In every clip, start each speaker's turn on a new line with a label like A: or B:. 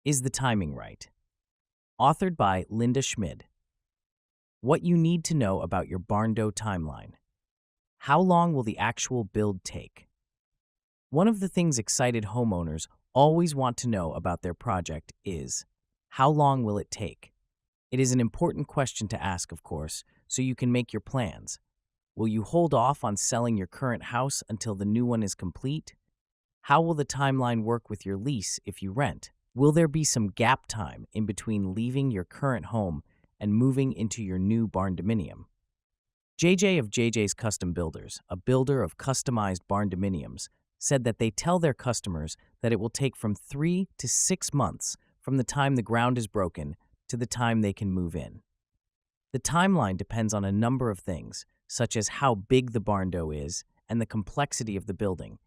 A: Is the timing right? Authored by Linda Schmid. What you need to know about your Barndo timeline. How long will the actual build take? One of the things excited homeowners always want to know about their project is, how long will it take? It is an important question to ask, of course, so you can make your plans. Will you hold off on selling your current house until the new one is complete? How will the timeline work with your lease if you rent? Will there be some gap time in between leaving your current home and moving into your new barndominium? JJ of JJ's Custom Builders, a builder of customized barndominiums, said that they tell their customers that it will take from 3 to 6 months from the time the ground is broken to the time they can move in. The timeline depends on a number of things, such as how big the barndo is and the complexity of the building.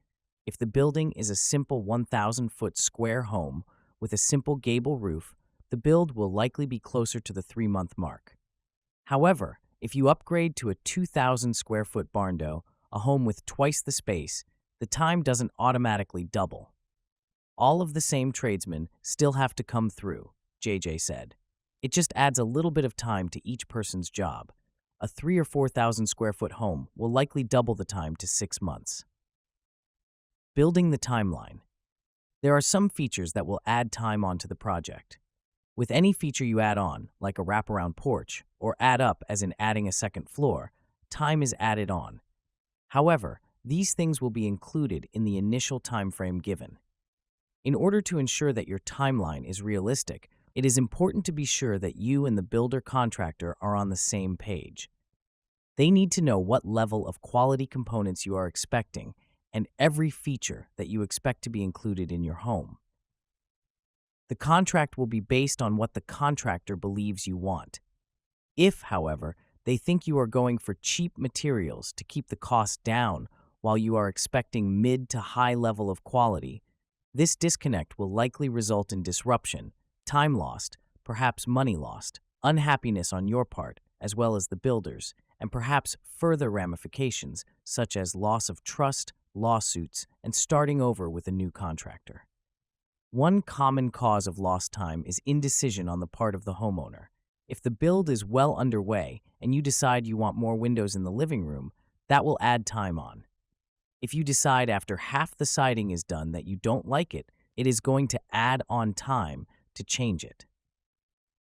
A: If the building is a simple 1,000-foot square home with a simple gable roof, the build will likely be closer to the 3-month mark. However, if you upgrade to a 2,000-square-foot barndo, a home with twice the space, the time doesn't automatically double. All of the same tradesmen still have to come through, JJ said. It just adds a little bit of time to each person's job. A 3,000 or 4,000 square foot home will likely double the time to 6 months. Building the timeline. There are some features that will add time onto the project. With any feature you add on, like a wraparound porch, or add up as in adding a second floor, time is added on. However, these things will be included in the initial time frame given. In order to ensure that your timeline is realistic, it is important to be sure that you and the builder contractor are on the same page. They need to know what level of quality components you are expecting and every feature that you expect to be included in your home. The contract will be based on what the contractor believes you want. If, however, they think you are going for cheap materials to keep the cost down while you are expecting mid to high level of quality, this disconnect will likely result in disruption, time lost, perhaps money lost, unhappiness on your part, as well as the builders, and perhaps further ramifications such as loss of trust, lawsuits, and starting over with a new contractor. One common cause of lost time is indecision on the part of the homeowner. If the build is well underway and you decide you want more windows in the living room, that will add time on. If you decide after half the siding is done that you don't like it, it is going to add on time to change it.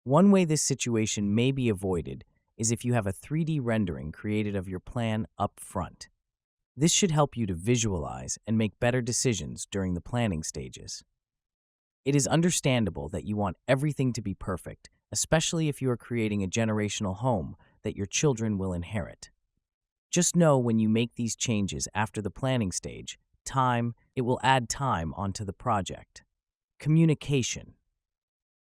A: One way this situation may be avoided is if you have a 3D rendering created of your plan up front. This should help you to visualize and make better decisions during the planning stages. It is understandable that you want everything to be perfect, especially if you are creating a generational home that your children will inherit. Just know when you make these changes after the planning stage, it will add time onto the project. Communication.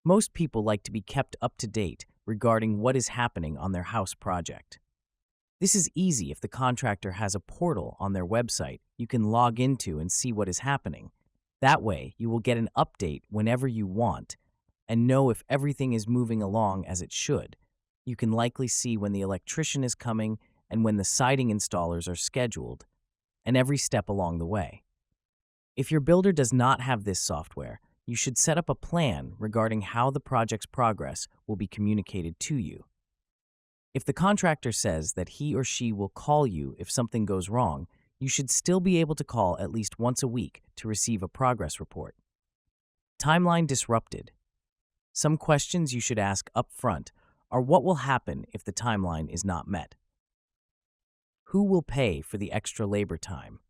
A: Most people like to be kept up to date regarding what is happening on their house project. This is easy if the contractor has a portal on their website you can log into and see what is happening. That way, you will get an update whenever you want and know if everything is moving along as it should. You can likely see when the electrician is coming and when the siding installers are scheduled, and every step along the way. If your builder does not have this software, you should set up a plan regarding how the project's progress will be communicated to you. If the contractor says that he or she will call you if something goes wrong, you should still be able to call at least once a week to receive a progress report. Timeline disrupted. Some questions you should ask up front are what will happen if the timeline is not met? Who will pay for the extra labor time?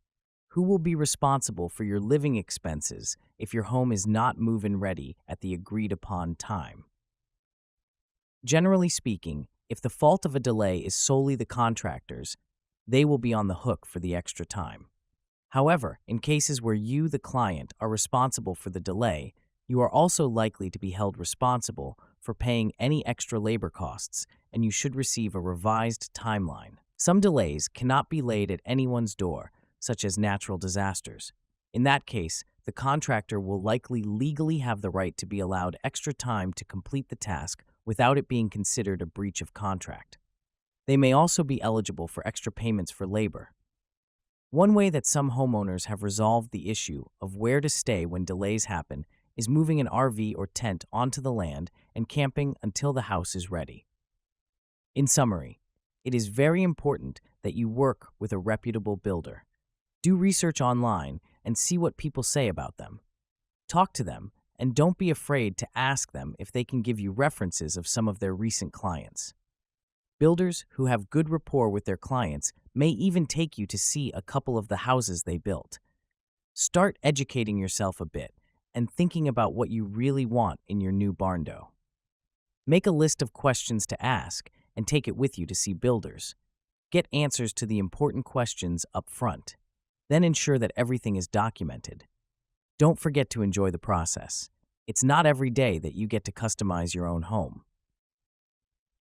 A: Who will be responsible for your living expenses if your home is not move-in ready at the agreed-upon time? Generally speaking, if the fault of a delay is solely the contractor's, they will be on the hook for the extra time. However, in cases where you, the client, are responsible for the delay, you are also likely to be held responsible for paying any extra labor costs, and you should receive a revised timeline. Some delays cannot be laid at anyone's door, such as natural disasters. In that case, the contractor will likely legally have the right to be allowed extra time to complete the task without it being considered a breach of contract. They may also be eligible for extra payments for labor. One way that some homeowners have resolved the issue of where to stay when delays happen is moving an RV or tent onto the land and camping until the house is ready. In summary, it is very important that you work with a reputable builder. Do research online and see what people say about them. Talk to them, and don't be afraid to ask them if they can give you references of some of their recent clients. Builders who have good rapport with their clients may even take you to see a couple of the houses they built. Start educating yourself a bit and thinking about what you really want in your new Barndo. Make a list of questions to ask and take it with you to see builders. Get answers to the important questions up front. Then ensure that everything is documented. Don't forget to enjoy the process. It's not every day that you get to customize your own home.